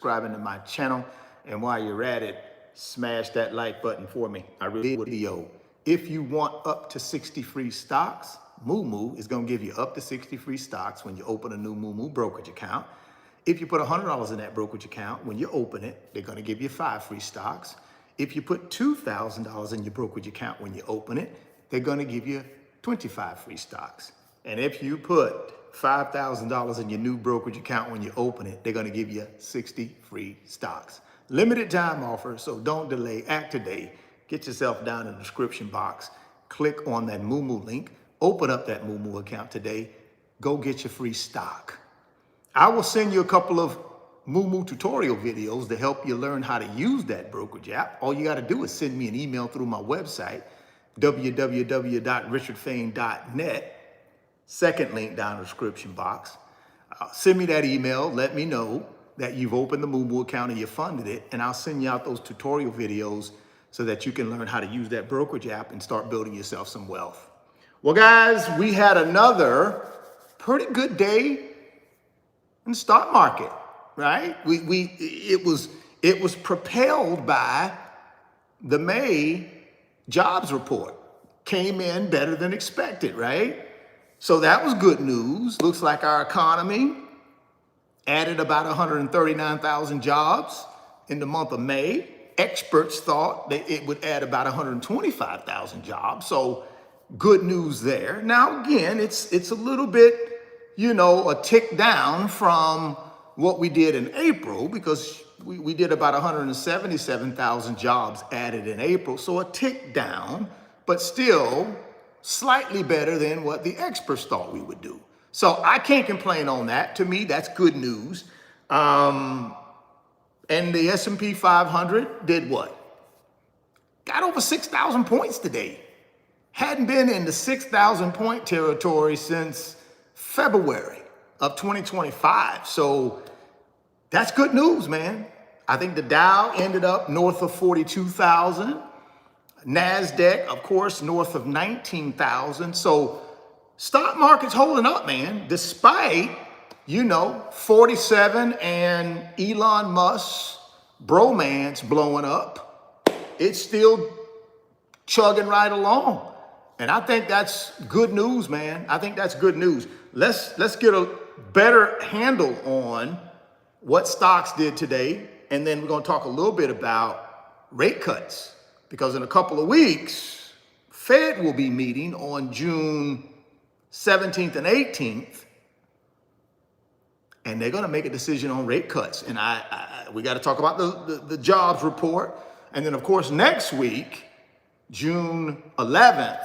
subscribing to my channel. And while you're at it, smash that like button for me. I really did a video. If you want up to 60 free stocks, Moo is going to give you up to 60 free stocks when you open a new Moo brokerage account. If you put $100 in that brokerage account, when you open it, they're going to give you 5 free stocks. If you put $2,000 in your brokerage account when you open it, they're going to give you 25 free stocks. And if you put $5,000 in your new brokerage account when you open it, they're going to give you 60 free stocks. Limited time offer, so don't delay. Act today. Get yourself down in the description box. Click on that Moo link. Open up that Moo account today. Go get your free stock. I will send you a couple of Moo tutorial videos to help you learn how to use that brokerage app. All you got to do is send me an email through my website, www.richardfain.net. Second link down in the description box. Send me that email. Let me know that you've opened the Moo account and you funded it, and I'll send you out those tutorial videos so that you can learn how to use that brokerage app and start building yourself some wealth. Well, guys, we had another pretty good day in the stock market, right? It was propelled by the May jobs report. Came in better than expected, right? So that was good news. Looks like our economy added about 139,000 jobs in the month of May. Experts thought that it would add about 125,000 jobs. So good news there. Now, again, it's a little bit, a tick down from what we did in April, because we did about 177,000 jobs added in April. So a tick down, but still slightly better than what the experts thought we would do. So I can't complain on that. To me, that's good news. And the S&P 500 did what? Got over 6,000 points today. Hadn't been in the 6,000 point territory since February of 2025. So that's good news, man. I think the Dow ended up north of 42,000. NASDAQ, of course, north of 19,000. So stock market's holding up, man, despite, 47 and Elon Musk bromance blowing up. It's still chugging right along. And I think that's good news, man. I think that's good news. Let's get a better handle on what stocks did today. And then we're going to talk a little bit about rate cuts, because in a couple of weeks, Fed will be meeting on June 17th and 18th, and they're going to make a decision on rate cuts. And we got to talk about the jobs report. And then, of course, next week, June 11th,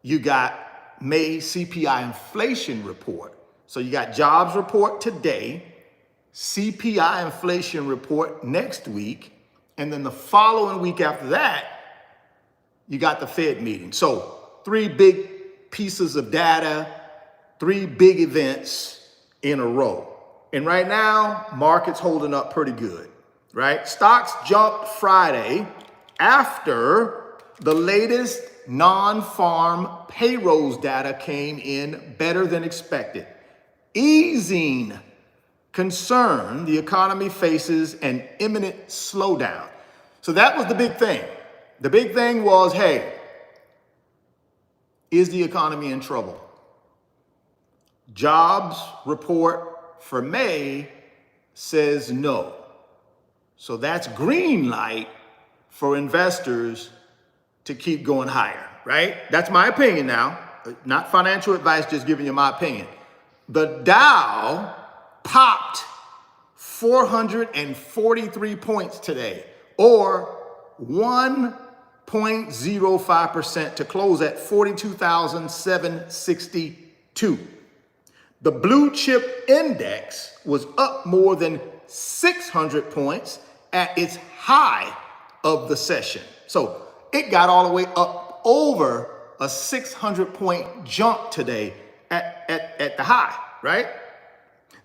you got May CPI inflation report. So you got jobs report today, CPI inflation report next week, and then the following week after that, you got the Fed meeting. So 3 big pieces of data, 3 big events in a row. And right now, market's holding up pretty good, right? Stocks jumped Friday after the latest non-farm payrolls data came in better than expected, easing concern the economy faces an imminent slowdown. So that was the big thing. The big thing was, hey, is the economy in trouble? Jobs report for May says no. So that's green light for investors to keep going higher, right? That's my opinion now. Not financial advice, just giving you my opinion. The Dow popped 443 points today, or 1.05% to close at 42,762. The blue chip index was up more than 600 points at its high of the session. So it got all the way up over a 600-point jump today at the high, right?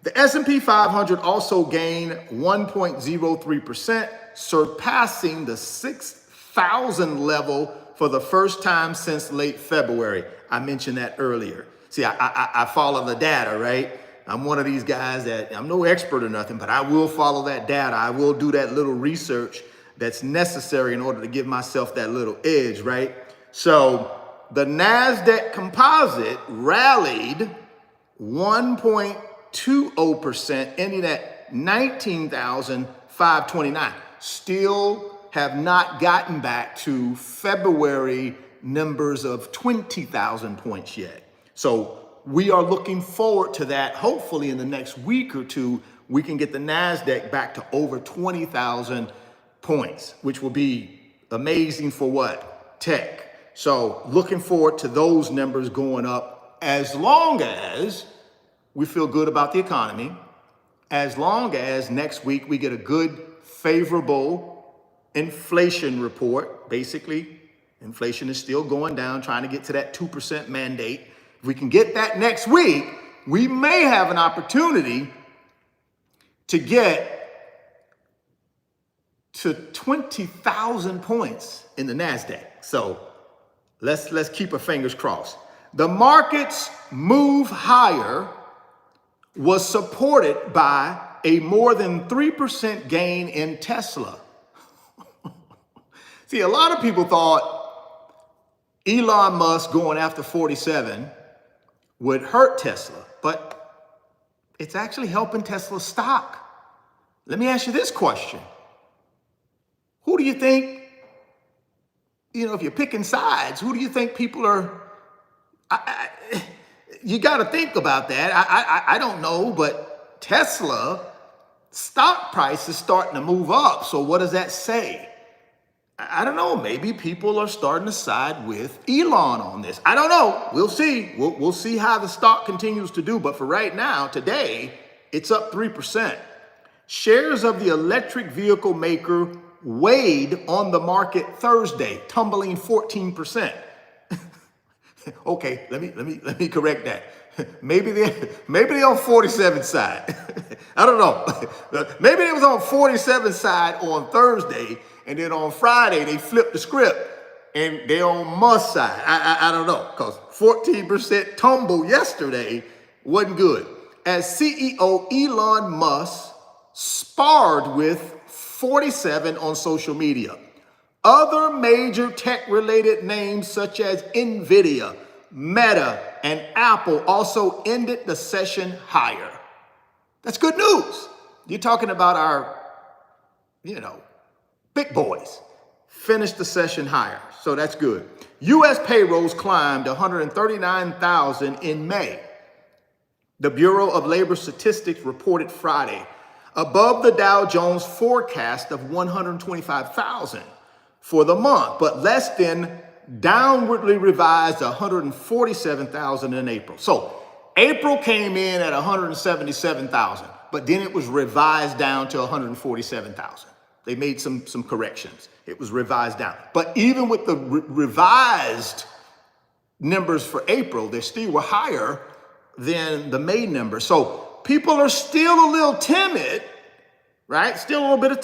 The S&P 500 also gained 1.03%, surpassing the 6,000 level for the first time since late February. I mentioned that earlier. See, I follow the data, right? I'm one of these guys that I'm no expert or nothing, but I will follow that data. I will do that little research that's necessary in order to give myself that little edge, right? So the NASDAQ composite rallied 1.20%, ending at 19,529. Still have not gotten back to February numbers of 20,000 points yet. So we are looking forward to that. Hopefully in the next week or two, we can get the NASDAQ back to over 20,000 points, which will be amazing for what? Tech. So looking forward to those numbers going up, as long as we feel good about the economy, as long as next week we get a good, favorable inflation report. Basically, inflation is still going down, trying to get to that 2% mandate. If we can get that next week, we may have an opportunity to get to 20,000 points in the NASDAQ. So let's keep our fingers crossed. The market's move higher was supported by a more than 3% gain in Tesla. See, a lot of people thought Elon Musk going after 47 would hurt Tesla, but it's actually helping Tesla's stock. Let me ask you this question. Who do you think, if you're picking sides, who do you think people are, you got to think about that. I don't know, but Tesla stock price is starting to move up. So what does that say? I don't know. Maybe people are starting to side with Elon on this. I don't know. We'll see. We'll see how the stock continues to do. But for right now, today, it's up 3%. Shares of the electric vehicle maker weighed on the market Thursday, tumbling 14%. Okay, let me correct that. Maybe they're on 47 side. I don't know. Maybe they was on 47 side on Thursday, and then on Friday they flipped the script and they're on Musk side. I don't know, because 14% tumble yesterday wasn't good. As CEO Elon Musk sparred with 47 on social media. Other major tech-related names such as Nvidia, Meta, and Apple also ended the session higher. That's good news. You're talking about our, big boys. Finished the session higher, so that's good. U.S. payrolls climbed 139,000 in May. The Bureau of Labor Statistics reported Friday, above the Dow Jones forecast of 125,000 for the month, but less than downwardly revised 147,000 in April. So April came in at 177,000, but then it was revised down to 147,000. They made some corrections. It was revised down. But even with the revised numbers for April, they still were higher than the May number. So people are still a little timid, right? Still a little bit of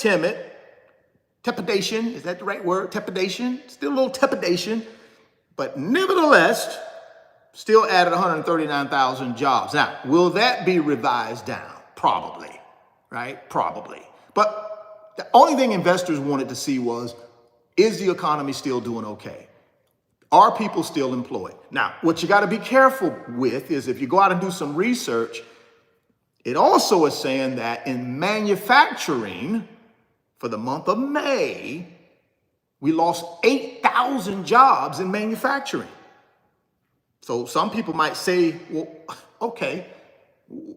trepidation. Is that the right word? Trepidation? Still a little trepidation. But nevertheless, still added 139,000 jobs. Now, will that be revised down? Probably, right? Probably. But the only thing investors wanted to see was, is the economy still doing okay? Are people still employed? Now, what you got to be careful with is if you go out and do some research, it also is saying that in manufacturing, for the month of May, we lost 8,000 jobs in manufacturing. So some people might say, well, okay,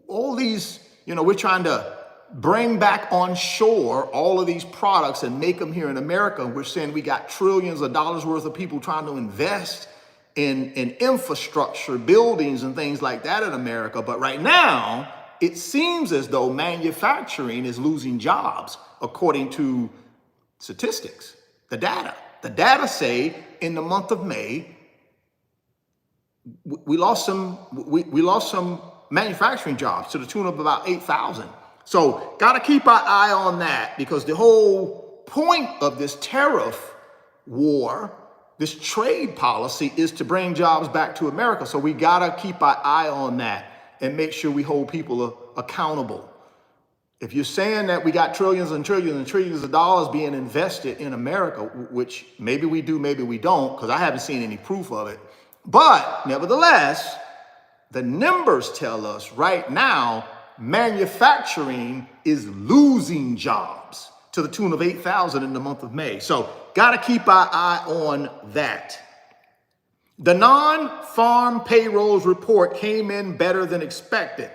all these, we're trying to bring back on shore all of these products and make them here in America. We're saying we got trillions of dollars worth of people trying to invest in infrastructure, buildings and things like that in America. But right now, it seems as though manufacturing is losing jobs, according to statistics, the data. The data say in the month of May, we lost some manufacturing jobs to the tune of about 8,000. So got to keep our eye on that, because the whole point of this tariff war, this trade policy, is to bring jobs back to America. So we got to keep our eye on that and make sure we hold people accountable. If you're saying that we got trillions and trillions and trillions of dollars being invested in America, which maybe we do, maybe we don't, because I haven't seen any proof of it. But nevertheless, the numbers tell us right now, manufacturing is losing jobs to the tune of 8,000 in the month of May. So got to keep our eye on that. The non-farm payrolls report came in better than expected.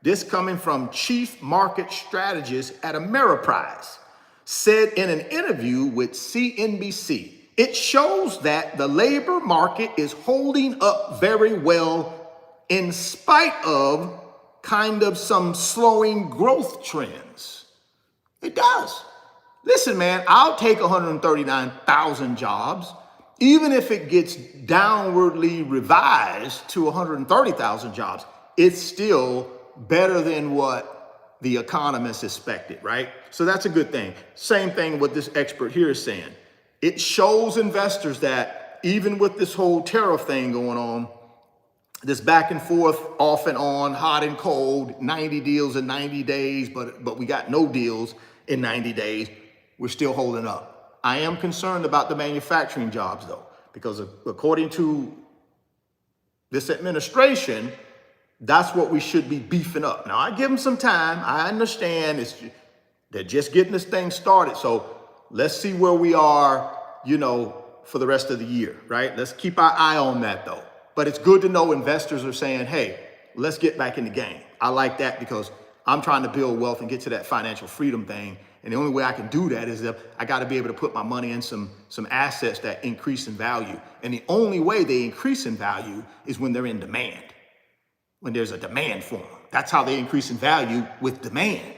This coming from Chief Market Strategist at Ameriprise, said in an interview with CNBC. It shows that the labor market is holding up very well in spite of kind of some slowing growth trends. It does. Listen, man, I'll take 139,000 jobs, even if it gets downwardly revised to 130,000 jobs. It's still better than what the economists expected, right? So that's a good thing. Same thing what this expert here is saying. It shows investors that even with this whole tariff thing going on, this back and forth, off and on, hot and cold, 90 deals in 90 days, but we got no deals in 90 days, we're still holding up. I am concerned about the manufacturing jobs though, because according to this administration, that's what we should be beefing up. Now, I give them some time. I understand they're just getting this thing started. So let's see where we are, for the rest of the year, right? Let's keep our eye on that though. But it's good to know investors are saying, hey, let's get back in the game. I like that because I'm trying to build wealth and get to that financial freedom thing. And the only way I can do that is that I got to be able to put my money in some assets that increase in value. And the only way they increase in value is when they're in demand. When there's a demand for them. That's how they increase in value, with demand.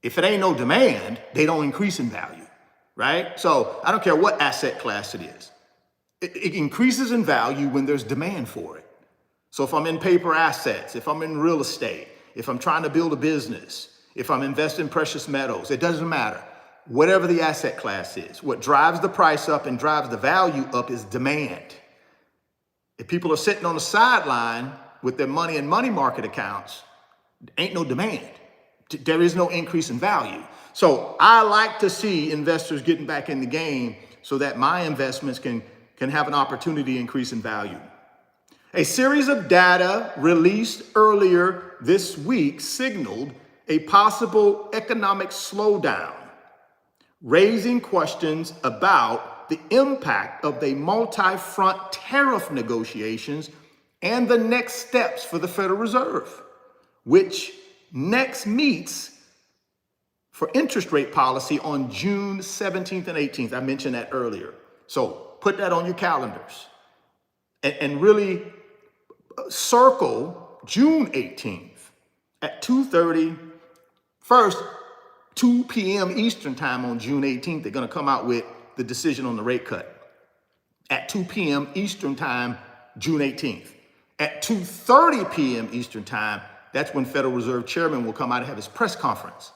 If it ain't no demand, they don't increase in value, right? So I don't care what asset class it is. It increases in value when there's demand for it. So if I'm in paper assets, if I'm in real estate, if I'm trying to build a business, if I'm investing in precious metals, it doesn't matter. Whatever the asset class is, what drives the price up and drives the value up is demand. If people are sitting on the sideline with their money in money market accounts, ain't no demand. There is no increase in value. So I like to see investors getting back in the game so that my investments can have an opportunity to increase in value. A series of data released earlier this week signaled a possible economic slowdown, raising questions about the impact of the multi-front tariff negotiations and the next steps for the Federal Reserve, which next meets for interest rate policy on June 17th and 18th. I mentioned that earlier. So put that on your calendars and really circle June 18th at 2:30. First, 2 p.m. Eastern time on June 18th, they're going to come out with the decision on the rate cut. At 2 p.m. Eastern time, June 18th. At 2:30 p.m. Eastern time, that's when Federal Reserve Chairman will come out and have his press conference.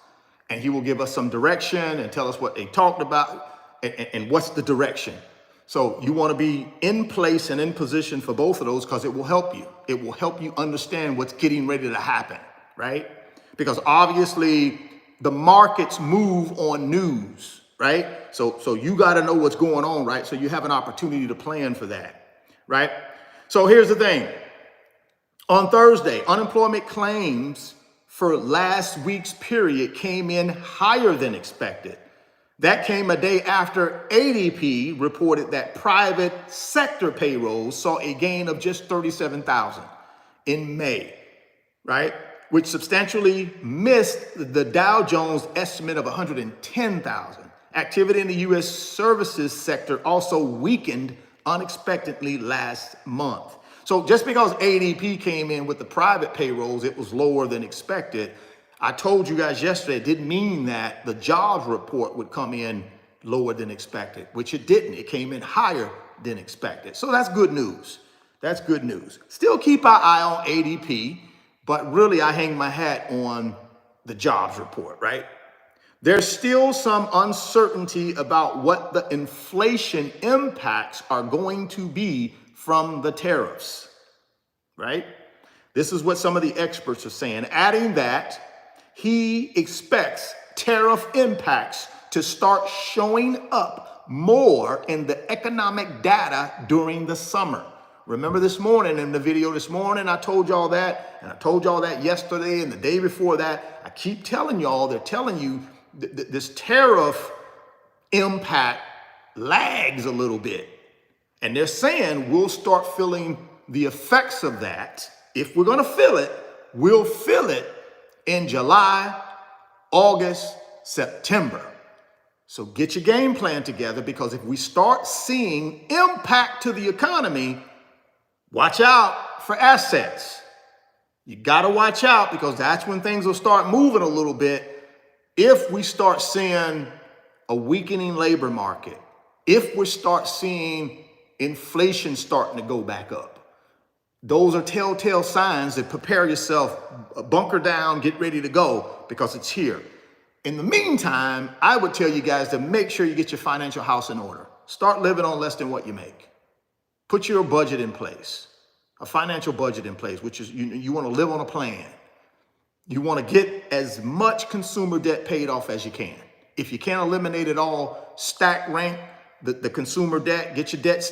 And he will give us some direction and tell us what they talked about and what's the direction. So you want to be in place and in position for both of those because it will help you. It will help you understand what's getting ready to happen, right? Because obviously the markets move on news, right? So you got to know what's going on, right? So you have an opportunity to plan for that, right? So here's the thing. On Thursday, unemployment claims for last week's period came in higher than expected. That came a day after ADP reported that private sector payrolls saw a gain of just 37,000 in May, right? Which substantially missed the Dow Jones estimate of 110,000. Activity in the U.S. services sector also weakened unexpectedly last month. So just because ADP came in with the private payrolls, it was lower than expected. I told you guys yesterday, it didn't mean that the jobs report would come in lower than expected, which it didn't. It came in higher than expected. So that's good news. That's good news. Still keep our eye on ADP, but really I hang my hat on the jobs report, right? There's still some uncertainty about what the inflation impacts are going to be from the tariffs, right? This is what some of the experts are saying, adding that he expects tariff impacts to start showing up more in the economic data during the summer. Remember this morning in the video this morning, I told y'all that, and I told y'all that yesterday and the day before that. I keep telling y'all, they're telling you this tariff impact lags a little bit. And they're saying we'll start feeling the effects of that. If we're going to feel it, we'll feel it in July, August, September. So get your game plan together, because if we start seeing impact to the economy, watch out for assets. You got to watch out, because that's when things will start moving a little bit. If we start seeing a weakening labor market, if we start seeing inflation starting to go back up, those are telltale signs that prepare yourself, bunker down, get ready to go, because it's here. In the meantime, I would tell you guys to make sure you get your financial house in order. Start living on less than what you make. Put your budget in place, a financial budget in place, which is you want to live on a plan. You want to get as much consumer debt paid off as you can. If you can't eliminate it all, stack rank the consumer debt, get your debt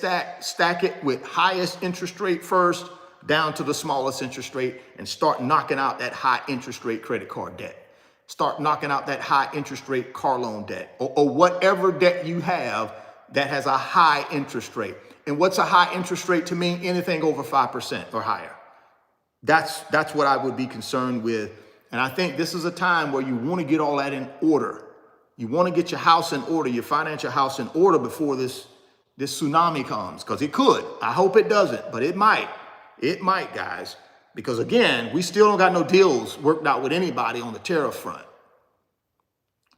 stack it with highest interest rate first, down to the smallest interest rate, and start knocking out that high interest rate credit card debt. Start knocking out that high interest rate car loan debt, or whatever debt you have that has a high interest rate. And what's a high interest rate to me? Anything over 5% or higher. That's what I would be concerned with. And I think this is a time where you want to get all that in order. You want to get your house in order, your financial house in order, before this tsunami comes, because it could. I hope it doesn't, but it might. It might, guys, because again, we still don't got no deals worked out with anybody on the tariff front.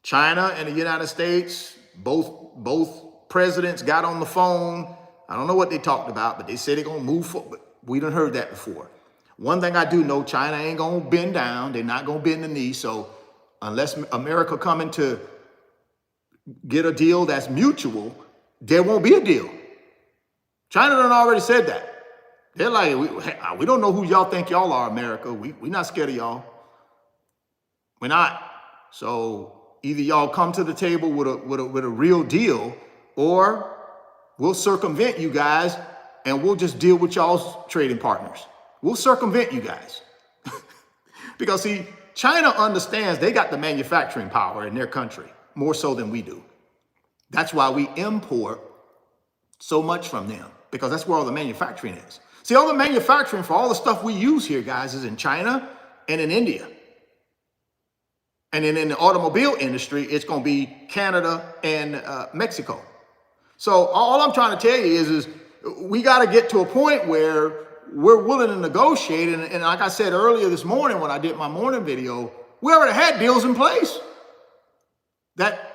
China and the United States, both presidents got on the phone. I don't know what they talked about, but they said they're going to move forward. We done heard that before. One thing I do know, China ain't going to bend down. They're not going to bend the knee. So unless America coming to get a deal that's mutual, there won't be a deal. China done already said that. They're like, we don't know who y'all think y'all are, America. We not scared of y'all. We're not. So either y'all come to the table with a real deal, or we'll circumvent you guys and we'll just deal with y'all's trading partners. We'll circumvent you guys. Because see, China understands they got the manufacturing power in their country, more so than we do. That's why we import so much from them, because that's where all the manufacturing is. See, all the manufacturing for all the stuff we use here, guys, is in China and in India. And then in the automobile industry, it's going to be Canada and Mexico. So all I'm trying to tell you is we got to get to a point where we're willing to negotiate. And like I said earlier this morning when I did my morning video, we already had deals in place that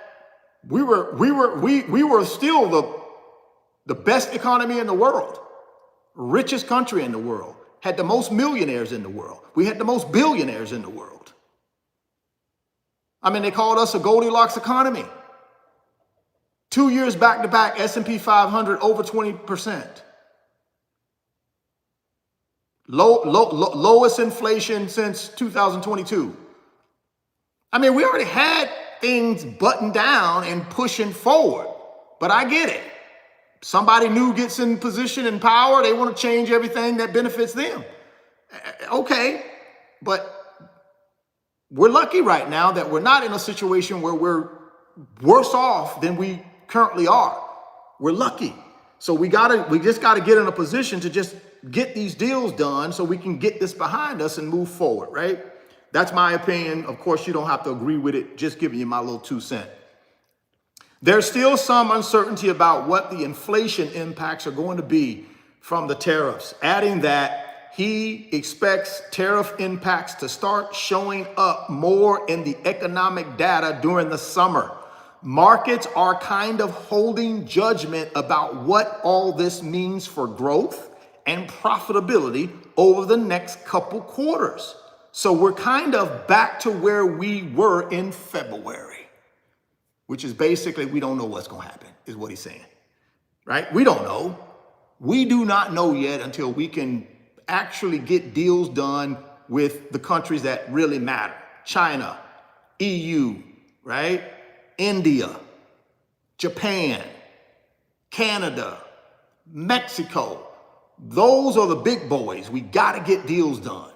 we were still the best economy in the world, richest country in the world, had the most millionaires in the world. We had the most billionaires in the world. I mean, they called us a Goldilocks economy. 2 years back to back, S&P 500 over 20%. Lowest inflation since 2022. I mean, we already had things buttoned down and pushing forward, but I get it. Somebody new gets in position and power. They want to change everything that benefits them. Okay, but we're lucky right now that we're not in a situation where we're worse off than we currently are. We're lucky. So we just gotta get in a position to just get these deals done so we can get this behind us and move forward, right? That's my opinion. Of course, you don't have to agree with it. Just giving you my little 2 cents. There's still some uncertainty about what the inflation impacts are going to be from the tariffs, adding that he expects tariff impacts to start showing up more in the economic data during the summer. Markets are kind of holding judgment about what all this means for growth and profitability over the next couple quarters. So we're kind of back to where we were in February, which is basically we don't know what's going to happen, is what he's saying, right? We don't know. We do not know yet until we can actually get deals done with the countries that really matter. China, EU, right? India, Japan, Canada, Mexico. Those are the big boys. We got to get deals done.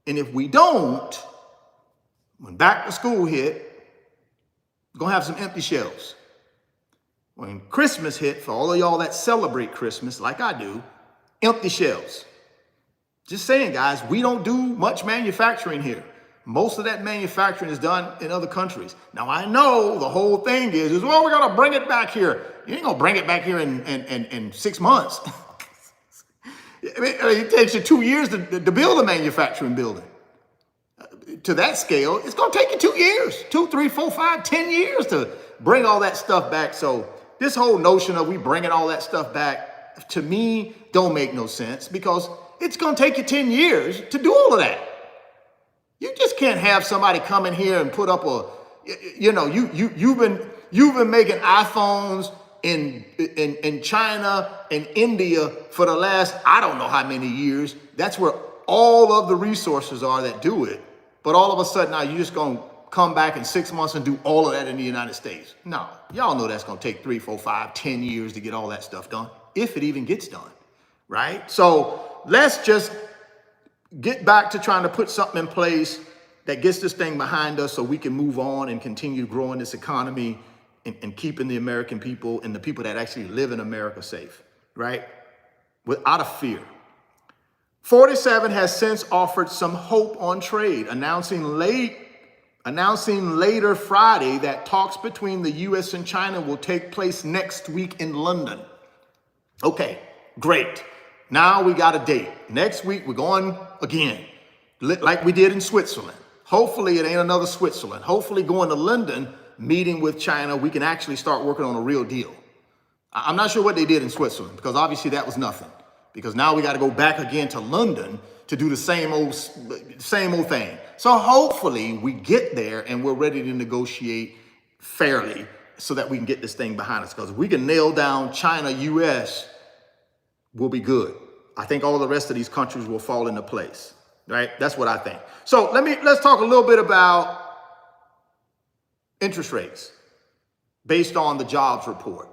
And if we don't, when back to school hit, we're going to have some empty shelves. When Christmas hit, for all of y'all that celebrate Christmas like I do, empty shelves. Just saying, guys, we don't do much manufacturing here. Most of that manufacturing is done in other countries. Now, I know the whole thing is well, we got to bring it back here. You ain't going to bring it back here in 6 months. I mean, it takes you 2 years to build a manufacturing building. To that scale, it's going to take you 2 years, 2, 3, 4, 5, 10 years to bring all that stuff back. So this whole notion of we bringing all that stuff back, to me, don't make no sense, because it's going to take you 10 years to do all of that. You just can't have somebody come in here and put up you've been making iPhones in China and India for the last, I don't know how many years. That's where all of the resources are that do it. But all of a sudden now you're just going to come back in 6 months and do all of that in the United States. No, y'all know that's going to take 3, 4, 5, 10 years to get all that stuff done, if it even gets done, right? So let's just get back to trying to put something in place that gets this thing behind us so we can move on and continue growing this economy and keeping the American people and the people that actually live in America safe, right? Without a fear. 47 has since offered some hope on trade, announcing later Friday that talks between the U.S. and China will take place next week in London. Okay, great. Now we got a date. Next week, we're going again, like we did in Switzerland. Hopefully it ain't another Switzerland. Hopefully going to London, meeting with China, we can actually start working on a real deal. I'm not sure what they did in Switzerland, because obviously that was nothing. Because now we got to go back again to London to do the same old thing. So hopefully we get there and we're ready to negotiate fairly so that we can get this thing behind us. Because if we can nail down China, US, we'll be good. I think all the rest of these countries will fall into place, right? That's what I think. So let's talk a little bit about interest rates based on the jobs report.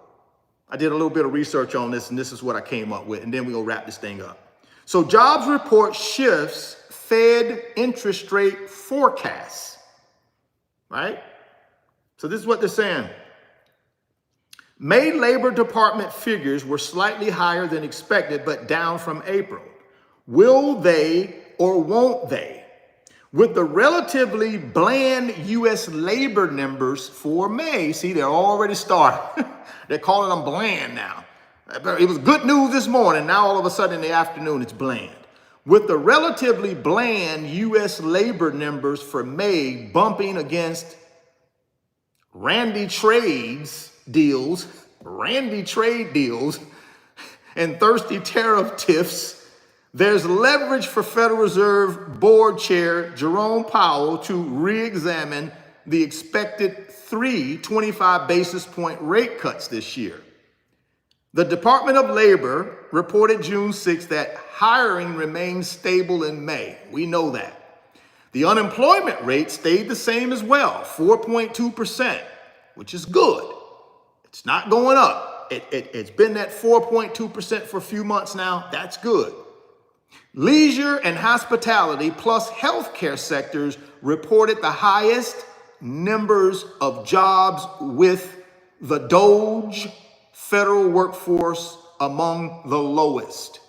I did a little bit of research on this, and this is what I came up with, and then we'll wrap this thing up. So jobs report shifts Fed interest rate forecasts, right? So this is what they're saying. May Labor Department figures were slightly higher than expected, but down from April. Will they or won't they? With the relatively bland U.S. labor numbers for May, see, they're already starting. They're calling them bland now. It was good news this morning. Now all of a sudden in the afternoon, it's bland. With the relatively bland U.S. labor numbers for May bumping against randy trade deals, and thirsty tariff tiffs, there's leverage for Federal Reserve Board Chair Jerome Powell to re-examine the expected 25 basis point rate cuts this year. The Department of Labor reported June 6th that hiring remained stable in May. We know that. The unemployment rate stayed the same as well, 4.2%, which is good. It's not going up. It's been at 4.2% for a few months now. That's good. Leisure and hospitality plus healthcare sectors reported the highest numbers of jobs, with the Doge federal workforce among the lowest.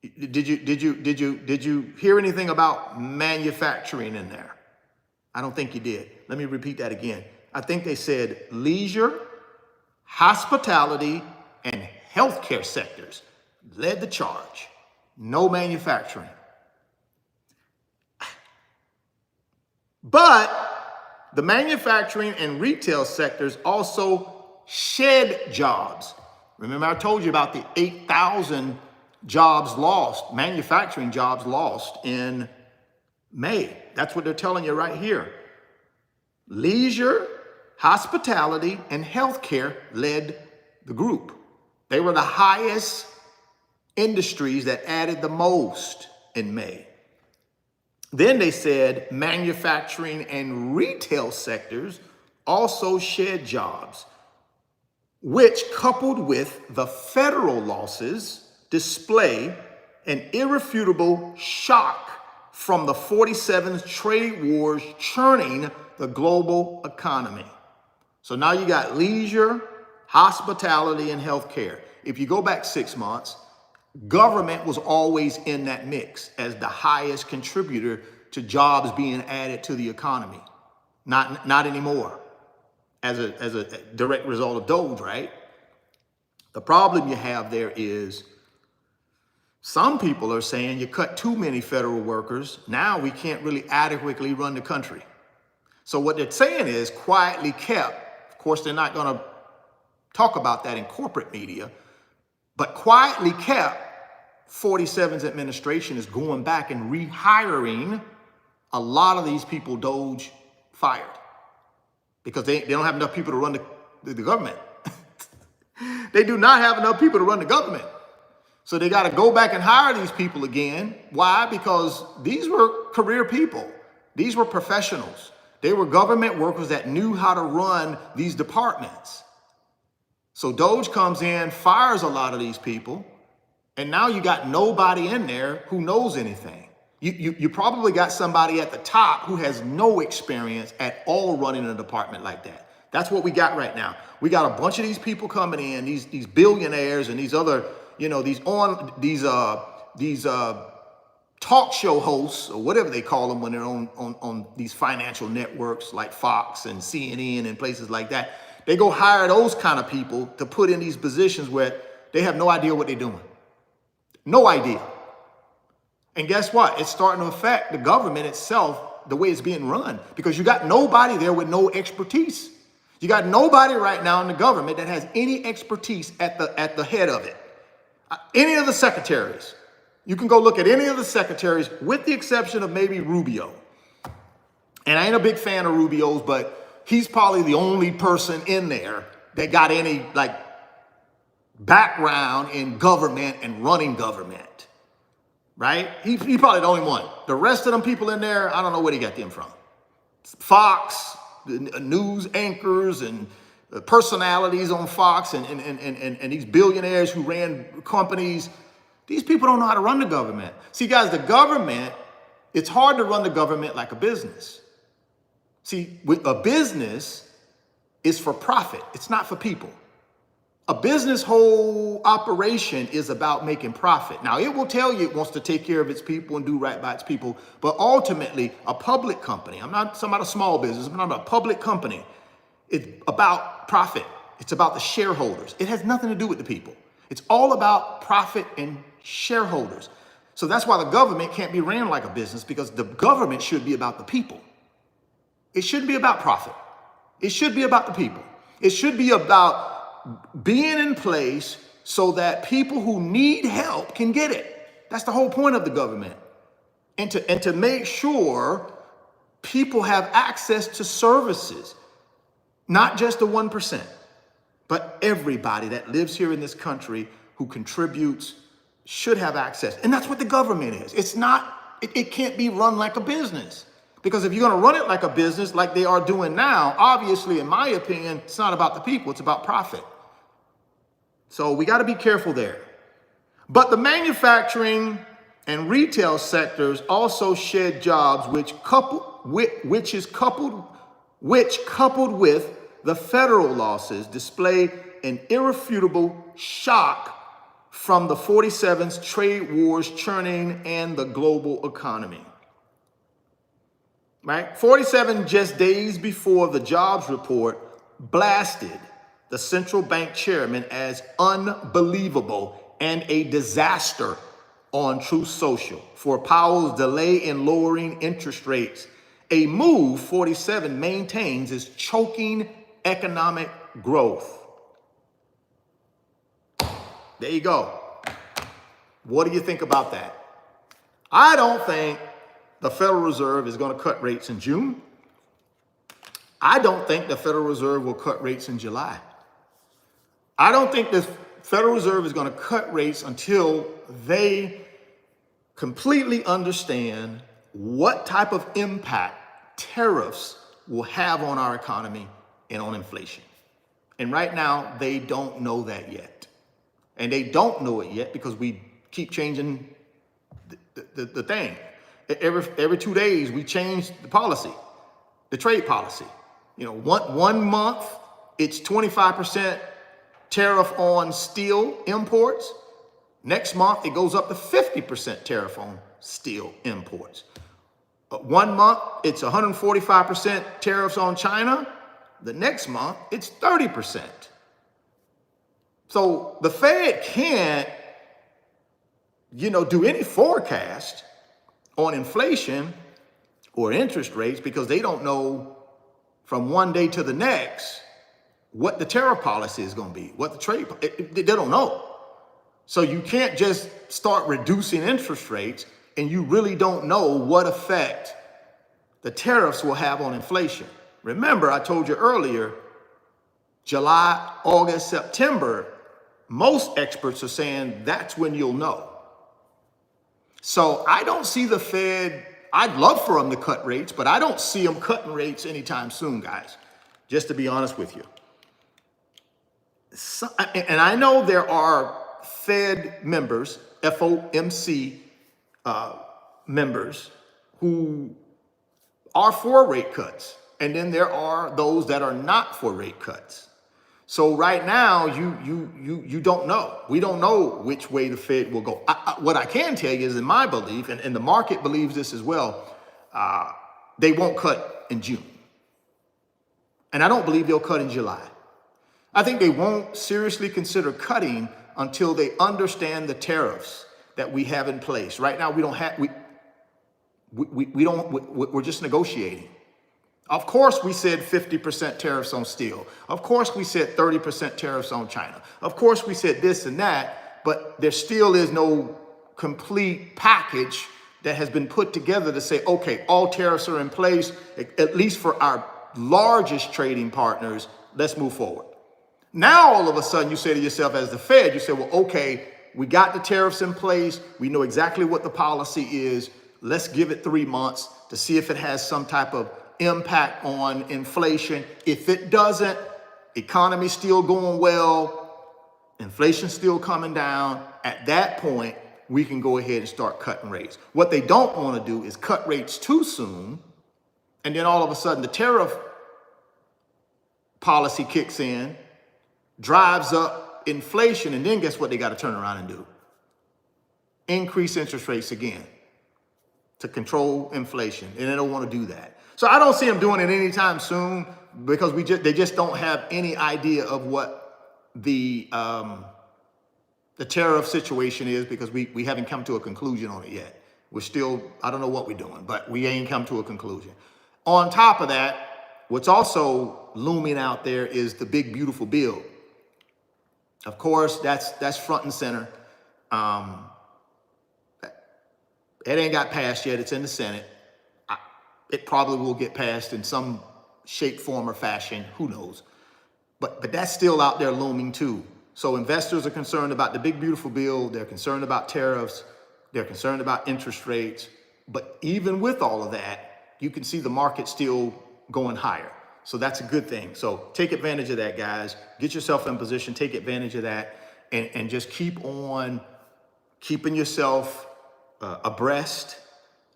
Did you hear anything about manufacturing in there? I don't think you did. Let me repeat that again. I think they said leisure, hospitality, and healthcare sectors led the charge. No manufacturing. But the manufacturing and retail sectors also shed jobs. Remember, I told you about the 8,000 jobs lost, manufacturing jobs lost in May. That's what they're telling you right here. Leisure, hospitality, and healthcare led the group. They were the highest industries that added the most in May. Then they said manufacturing and retail sectors also shed jobs, which, coupled with the federal losses, display an irrefutable shock from the 47 trade wars churning the global economy. So now you got leisure, hospitality, and healthcare. If you go back 6 months, government was always in that mix as the highest contributor to jobs being added to the economy. Not anymore, as a direct result of Doge, right? The problem you have there is some people are saying you cut too many federal workers. Now we can't really adequately run the country. So what they're saying is quietly kept. Of course, they're not going to talk about that in corporate media, but quietly kept, 47's administration is going back and rehiring a lot of these people Doge fired because they don't have enough people to run the government. They do not have enough people to run the government. So they got to go back and hire these people again. Why? Because these were career people. These were professionals. They were government workers that knew how to run these departments. So Doge comes in, fires a lot of these people, and now you got nobody in there who knows anything. You probably got somebody at the top who has no experience at all running a department like that. That's what we got right now. We got a bunch of these people coming in, these billionaires and these other, these talk show hosts or whatever they call them when they're on these financial networks like Fox and CNN and places like that. They go hire those kind of people to put in these positions where they have no idea what they're doing. No idea. And guess what? It's starting to affect the government itself, the way it's being run, because you got nobody there with no expertise. You got nobody right now in the government that has any expertise at the head of it. Any of the secretaries. You can go look at any of the secretaries with the exception of maybe Rubio. And I ain't a big fan of Rubio's, but he's probably the only person in there that got any background in government and running government, right? He's probably the only one. The rest of them people in there, I don't know where they got them from. Fox, news anchors and personalities on Fox and these billionaires who ran companies. These people don't know how to run the government. See, guys, the government, it's hard to run the government like a business. See, a business is for profit. It's not for people. A business whole operation is about making profit. Now, it will tell you it wants to take care of its people and do right by its people, but ultimately, a public company, I'm not talking about a small business, I'm talking about a public company, it's about profit. It's about the shareholders. It has nothing to do with the people. It's all about profit and shareholders. So that's why the government can't be ran like a business, because the government should be about the people. It shouldn't be about profit. It should be about the people. It should be about being in place so that people who need help can get it. That's the whole point of the government. And to make sure people have access to services, not just the 1%, but everybody that lives here in this country who contributes should have access. And that's what the government is. It's not, it can't be run like a business. Because if you're going to run it like a business like they are doing now, obviously, in my opinion, it's not about the people, it's about profit. So we got to be careful there. But the manufacturing and retail sectors also shed jobs, which coupled with the federal losses display an irrefutable shock from the 47's trade wars churning and the global economy. Right? 47 just days before the jobs report blasted the central bank chairman as unbelievable and a disaster on Truth Social for Powell's delay in lowering interest rates, a move 47 maintains is choking economic growth. There you go. What do you think about that? I don't think the Federal Reserve is going to cut rates in June. I don't think the Federal Reserve will cut rates in July. I don't think Federal Reserve is going to cut rates until they completely understand what type of impact tariffs will have on our economy and on inflation. And right now, they don't know that yet. And they don't know it yet because we keep changing the thing. Every 2 days, we change the policy, the trade policy. You know, one month, it's 25% tariff on steel imports. Next month, it goes up to 50% tariff on steel imports. 1 month, it's 145% tariffs on China. The next month, it's 30%. So the Fed can't, do any forecast on inflation or interest rates because they don't know from one day to the next what the tariff policy is going to be, what the trade, they don't know. So you can't just start reducing interest rates and you really don't know what effect the tariffs will have on inflation. Remember, I told you earlier, July, August, September, most experts are saying that's when you'll know. So I don't see the Fed, I'd love for them to cut rates, but I don't see them cutting rates anytime soon, guys, just to be honest with you. So, and I know there are Fed members, FOMC members, who are for rate cuts. And then there are those that are not for rate cuts. So right now, you don't know. We don't know which way the Fed will go. What I can tell you is, in my belief, and the market believes this as well, they won't cut in June. And I don't believe they'll cut in July. I think they won't seriously consider cutting until they understand the tariffs that we have in place. Right now, we don't have, we're just negotiating. Of course, we said 50% tariffs on steel. Of course, we said 30% tariffs on China. Of course, we said this and that, but there still is no complete package that has been put together to say, okay, all tariffs are in place, at least for our largest trading partners, let's move forward. Now, all of a sudden, you say to yourself as the Fed, you say, well, okay, we got the tariffs in place. We know exactly what the policy is. Let's give it 3 months to see if it has some type of impact on inflation. If it doesn't, economy's still going well, inflation's still coming down. At that point, we can go ahead and start cutting rates. What they don't want to do is cut rates too soon, and then all of a sudden the tariff policy kicks in, drives up inflation, and then guess what they got to turn around and do? Increase interest rates again to control inflation, and they don't want to do that. So I don't see them doing it anytime soon because they just don't have any idea of what the tariff situation is, because we haven't come to a conclusion on it yet. We're still, I don't know what we're doing, but we ain't come to a conclusion. On top of that, what's also looming out there is the big, beautiful bill. Of course, that's front and center. It ain't got passed yet. It's in the Senate. It probably will get passed in some shape, form, or fashion. Who knows? But that's still out there looming too. So investors are concerned about the big, beautiful bill. They're concerned about tariffs. They're concerned about interest rates. But even with all of that, you can see the market still going higher. So that's a good thing. So take advantage of that, guys. Get yourself in position. Take advantage of that. And just keep on keeping yourself abreast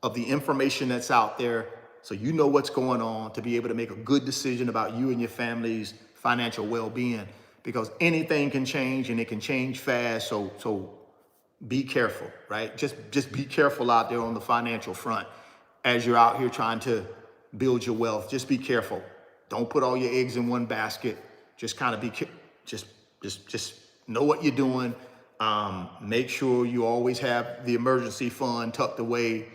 of the information that's out there, so you know what's going on, to be able to make a good decision about you and your family's financial well-being, because anything can change and it can change fast. So be careful, right? Just be careful out there on the financial front as you're out here trying to build your wealth. Just be careful. Don't put all your eggs in one basket. Just kind of just know what you're doing. Make sure you always have the emergency fund tucked away.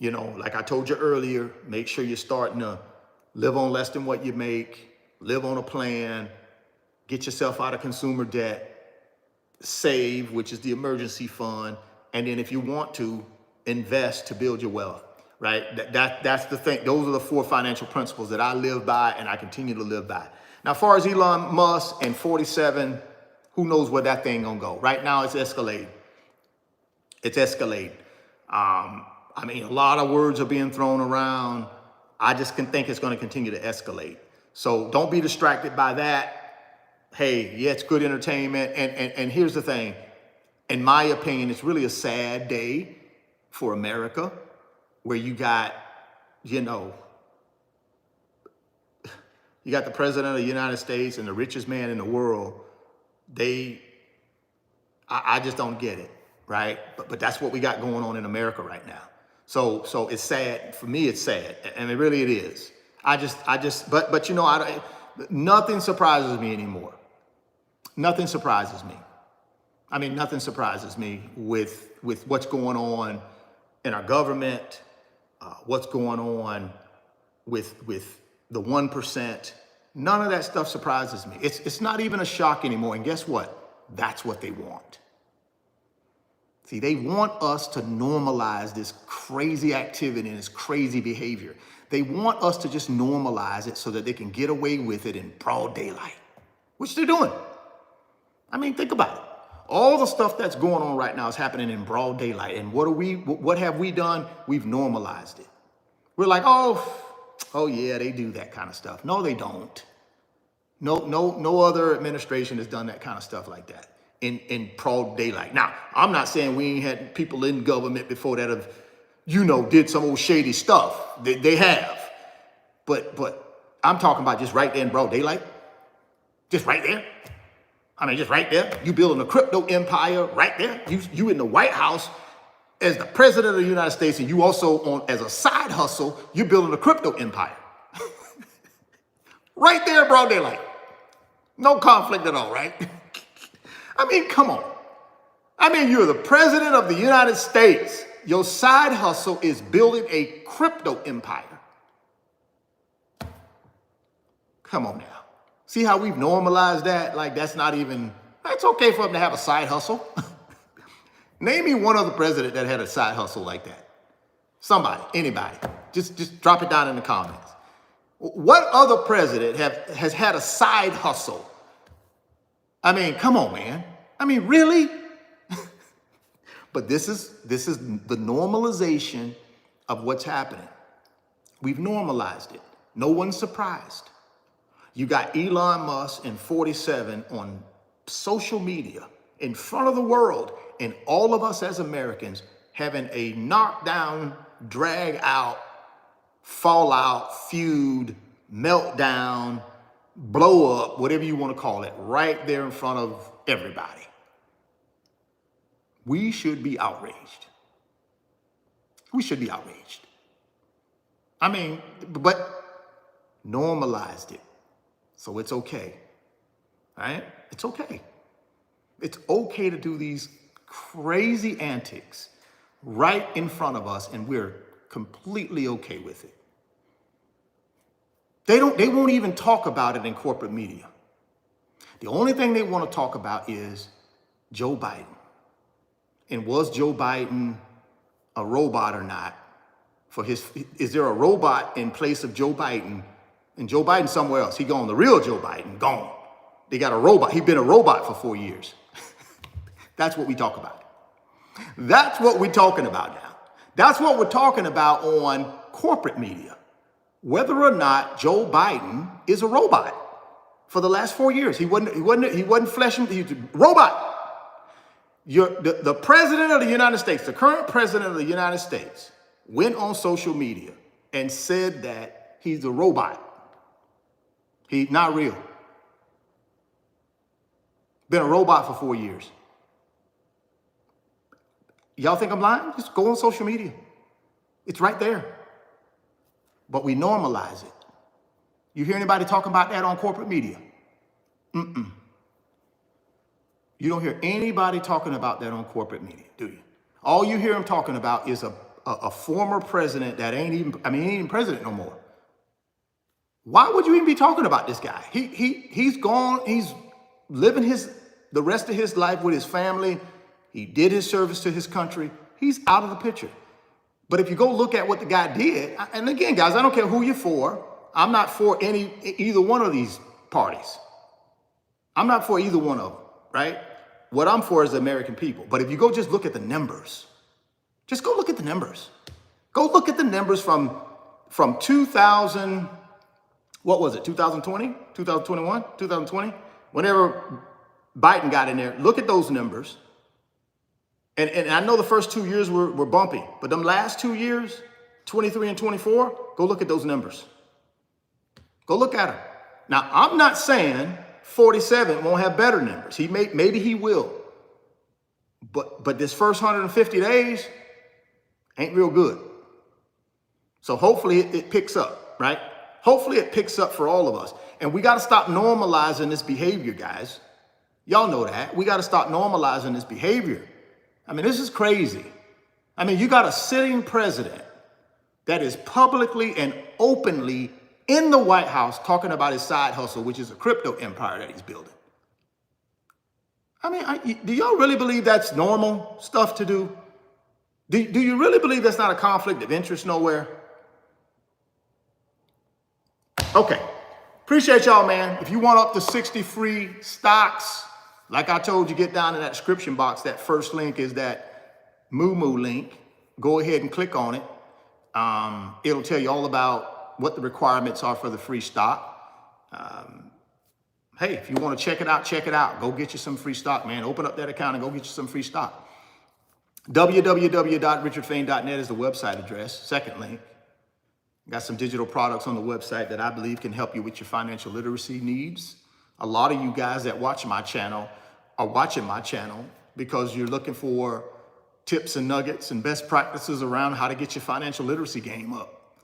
Like I told you earlier, make sure you're starting to live on less than what you make, live on a plan, get yourself out of consumer debt, save, which is the emergency fund, and then if you want to, invest to build your wealth, right? That's the thing. Those are the 4 financial principles that I live by and I continue to live by. Now, as far as Elon Musk and 47, Who knows where that thing gonna go? Right now, it's escalating. It's escalating. I mean, a lot of words are being thrown around. I just can think it's going to continue to escalate. So don't be distracted by that. Hey, yeah, it's good entertainment. And here's the thing. In my opinion, it's really a sad day for America, where you got, you know, you got the president of the United States and the richest man in the world. I just don't get it, right? But that's what we got going on in America right now. So it's sad. For me, it's sad. And it is. But you know, nothing surprises me anymore. Nothing surprises me. I mean, nothing surprises me with what's going on in our government, what's going on with the 1%. None of that stuff surprises me. It's not even a shock anymore. And guess what? That's what they want. See, they want us to normalize this crazy activity and this crazy behavior. They want us to just normalize it so that they can get away with it in broad daylight, which they're doing. I mean, think about it. All the stuff that's going on right now is happening in broad daylight. And what have we done? We've normalized it. We're like, oh yeah, they do that kind of stuff. No, they don't. No other administration has done that kind of stuff like that in broad daylight. Now, I'm not saying we ain't had people in government before that have, you know, did some old shady stuff. They have. But I'm talking about just right there in broad daylight. Just right there. I mean, just right there. You building a crypto empire right there. You in the White House as the president of the United States, and you also as a side hustle, you're building a crypto empire. Right there, broad daylight. No conflict at all, right? I mean, come on. I mean, you're the president of the United States. Your side hustle is building a crypto empire. Come on now. See how we've normalized that? Like that's okay for them to have a side hustle. Name me one other president that had a side hustle like that. Somebody, anybody. Just drop it down in the comments. What other president has had a side hustle? I mean, come on, man. I mean, really? But this is the normalization of what's happening. We've normalized it. No one's surprised. You got Elon Musk and 47 on social media in front of the world, and all of us as Americans having a knockdown, drag out, fallout, feud, meltdown, blow up, whatever you want to call it, right there in front of everybody. We should be outraged. We should be outraged. I mean, but normalized it. So it's okay, right? It's okay. It's okay to do these crazy antics right in front of us, and we're completely okay with it. They won't even talk about it in corporate media. The only thing they want to talk about is Joe Biden. And was Joe Biden a robot or not? Is there a robot in place of Joe Biden? And Joe Biden somewhere else. He gone. The real Joe Biden, gone. They got a robot. He's been a robot for 4 years. That's what we talk about. That's what we're talking about now. That's what we're talking about on corporate media. Whether or not Joe Biden is a robot for the last 4 years. He wasn't flesh and he was a robot. The president of the United States, the current president of the United States, went on social media and said that he's a robot. He's not real. Been a robot for 4 years. Y'all think I'm lying? Just go on social media. It's right there. But we normalize it. You hear anybody talking about that on corporate media? You don't hear anybody talking about that on corporate media, do you? All you hear them talking about is a former president that ain't even president no more. Why would you even be talking about this guy? He's gone. He's living the rest of his life with his family. He did his service to his country. He's out of the picture. But if you go look at what the guy did, and again, guys, I don't care who you're for. I'm not for either one of these parties. I'm not for either one of them. right? What I'm for is the American people. But if you go just look at the numbers, just go look at the numbers. Go look at the numbers from 2000, what was it, 2020, 2021, 2020? Whenever Biden got in there, look at those numbers. And I know the first 2 years were bumpy, but them last 2 years, 23 and 24, go look at those numbers. Go look at them. Now, I'm not saying 47 won't have better numbers. Maybe he will. But this first 150 days ain't real good. So hopefully it picks up, right? Hopefully it picks up for all of us. And we got to stop normalizing this behavior, guys. Y'all know that. We got to stop normalizing this behavior. I mean, this is crazy. I mean, you got a sitting president that is publicly and openly in the White House talking about his side hustle, which is a crypto empire that he's building. I mean, do y'all really believe that's normal stuff to do? Do you really believe that's not a conflict of interest nowhere? Okay. Appreciate y'all, man. If you want up to 60 free stocks, like I told you, get down in that description box. That first link is that Moo link. Go ahead and click on it. It'll tell you all about what the requirements are for the free stock. Hey, if you want to check it out, check it out. Go get you some free stock, man. Open up that account and go get you some free stock. www.richardfain.net is the website address. Second link. Got some digital products on the website that I believe can help you with your financial literacy needs. A lot of you guys that watch my channel are watching my channel because you're looking for tips and nuggets and best practices around how to get your financial literacy game up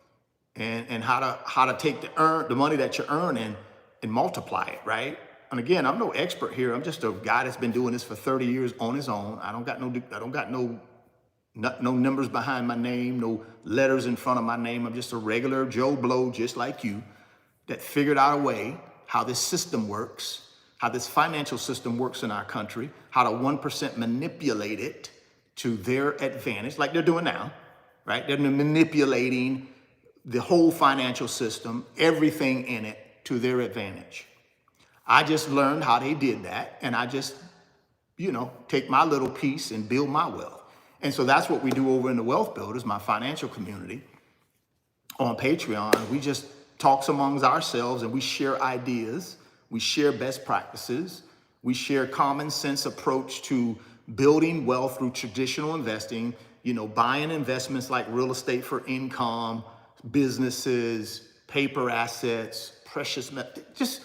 and how to take the money that you're earning and multiply it, right? And again, I'm no expert here. I'm just a guy that's been doing this for 30 years on his own. I don't got no numbers behind my name, no letters in front of my name. I'm just a regular Joe Blow, just like you, that figured out a way how this system works, how this financial system works in our country, how to 1% manipulate it to their advantage, like they're doing now, right? They're manipulating the whole financial system, everything in it, to their advantage. I just learned how they did that, and I just, take my little piece and build my wealth. And so that's what we do over in the Wealth Builders, my financial community. On Patreon, we just talk amongst ourselves and we share ideas, we share best practices, we share common sense approach to building wealth through traditional investing, buying investments like real estate for income, businesses, paper assets, precious metals, just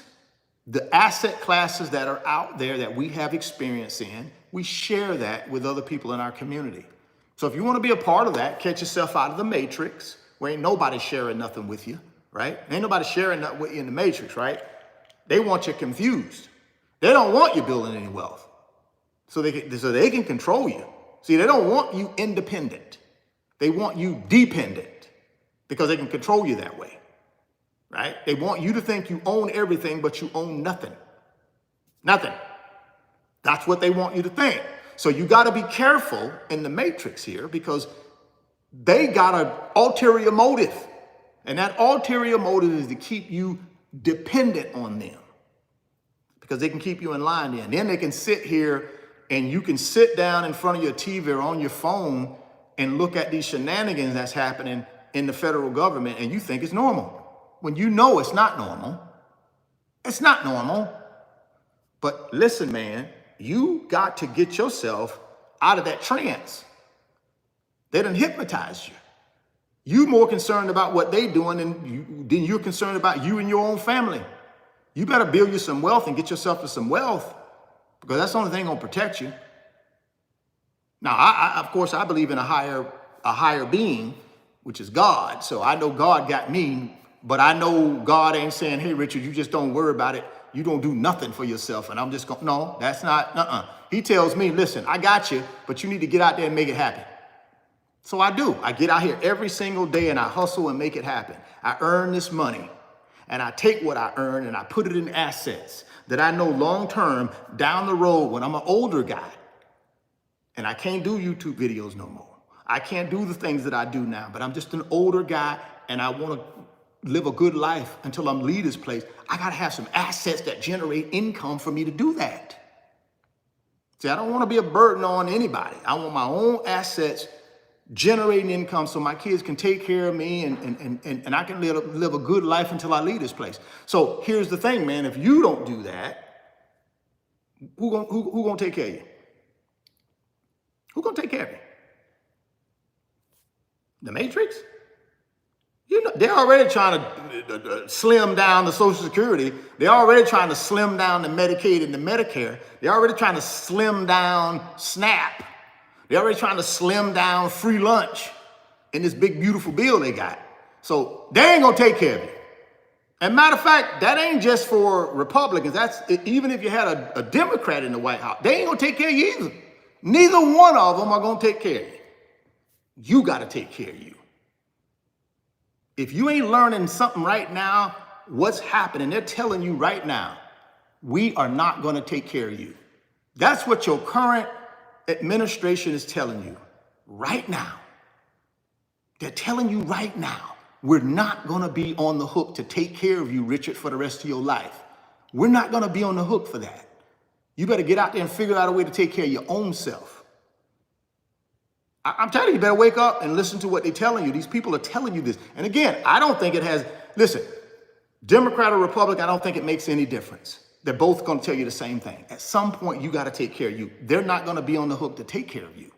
the asset classes that are out there that we have experience in. We share that with other people in our community. So if you want to be a part of that, catch yourself out of the matrix where ain't nobody sharing nothing with you, right? Ain't nobody sharing nothing with you in the matrix, right? They want you confused. They don't want you building any wealth so they can control you. See, they don't want you independent. They want you dependent because they can control you that way, right? They want you to think you own everything, but you own nothing. Nothing. That's what they want you to think. So you got to be careful in the matrix here because they got an ulterior motive. And that ulterior motive is to keep you dependent on them because they can keep you in line then. Then they can sit here and you can sit down in front of your TV or on your phone and look at these shenanigans that's happening in the federal government and you think it's normal when you know it's not normal. It's not normal. But listen, man, you got to get yourself out of that trance. They done hypnotized you. You more concerned about what they doing than you're concerned about you and your own family. You better build you some wealth and get yourself to some wealth because that's the only thing gonna protect you. Now, of course, I believe in a higher being, which is God. So I know God got me, but I know God ain't saying, hey, Richard, you just don't worry about it. You don't do nothing for yourself. And I'm just going, no, that's not, He tells me, listen, I got you, but you need to get out there and make it happen. So I do. I get out here every single day and I hustle and make it happen. I earn this money and I take what I earn and I put it in assets that I know long-term down the road when I'm an older guy and I can't do YouTube videos no more. I can't do the things that I do now, but I'm just an older guy and I want to live a good life until I'm leave this place. I got to have some assets that generate income for me to do that. See, I don't want to be a burden on anybody. I want my own assets generating income so my kids can take care of me and I can live a good life until I leave this place. So here's the thing, man. If you don't do that, who gonna take care of you? Who gonna take care of you? The Matrix? You know, they're already trying to slim down the Social Security. They're already trying to slim down the Medicaid and the Medicare. They're already trying to slim down SNAP. They're already trying to slim down free lunch in this big, beautiful bill they got. So they ain't gonna take care of you. And matter of fact, that ain't just for Republicans. That's even if you had a Democrat in the White House, they ain't gonna take care of you either. Neither one of them are gonna take care of you. You gotta take care of you. If you ain't learning something right now, what's happening, they're telling you right now, we are not going to take care of you. That's what your current administration is telling you right now. They're telling you right now, we're not going to be on the hook to take care of you, Richard, for the rest of your life. We're not going to be on the hook for that. You better get out there and figure out a way to take care of your own self. I'm telling you, you better wake up and listen to what they're telling you. These people are telling you this. And again, I don't think it has, listen, Democrat or Republican, I don't think it makes any difference. They're both going to tell you the same thing. At some point, you got to take care of you. They're not going to be on the hook to take care of you.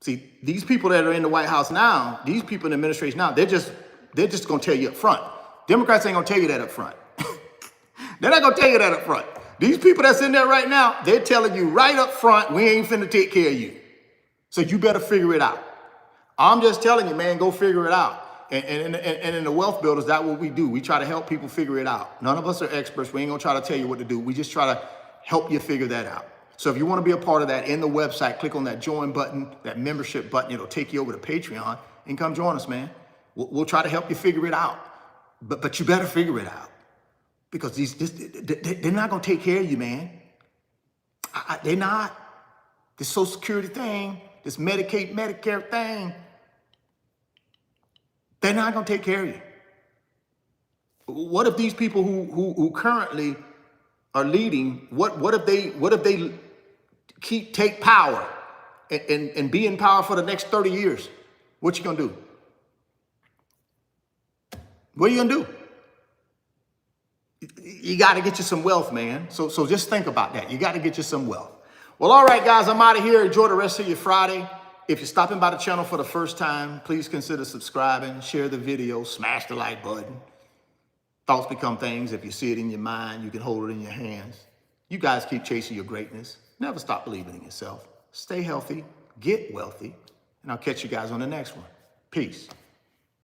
See, these people that are in the White House now, these people in the administration now, they're just going to tell you up front. Democrats ain't going to tell you that up front. They're not going to tell you that up front. These people that's in there right now, they're telling you right up front, we ain't finna take care of you. So you better figure it out. I'm just telling you, man, go figure it out. And in the Wealth Builders, that's what we do. We try to help people figure it out. None of us are experts. We ain't gonna try to tell you what to do. We just try to help you figure that out. So if you wanna be a part of that, in the website, click on that join button, that membership button. It'll take you over to Patreon and come join us, man. We'll try to help you figure it out. But you better figure it out. Because they're not gonna take care of you, man. They're not. This Social Security thing, this Medicaid, Medicare thing, they're not going to take care of you. What if these people who currently are leading, what if they take power and be in power for the next 30 years? What you going to do? What are you going to do? You got to get you some wealth, man. So just think about that. You got to get you some wealth. Well, all right, guys, I'm out of here. Enjoy the rest of your Friday. If you're stopping by the channel for the first time, please consider subscribing, share the video, smash the like button. Thoughts become things. If you see it in your mind, you can hold it in your hands. You guys keep chasing your greatness. Never stop believing in yourself. Stay healthy, get wealthy, and I'll catch you guys on the next one. Peace.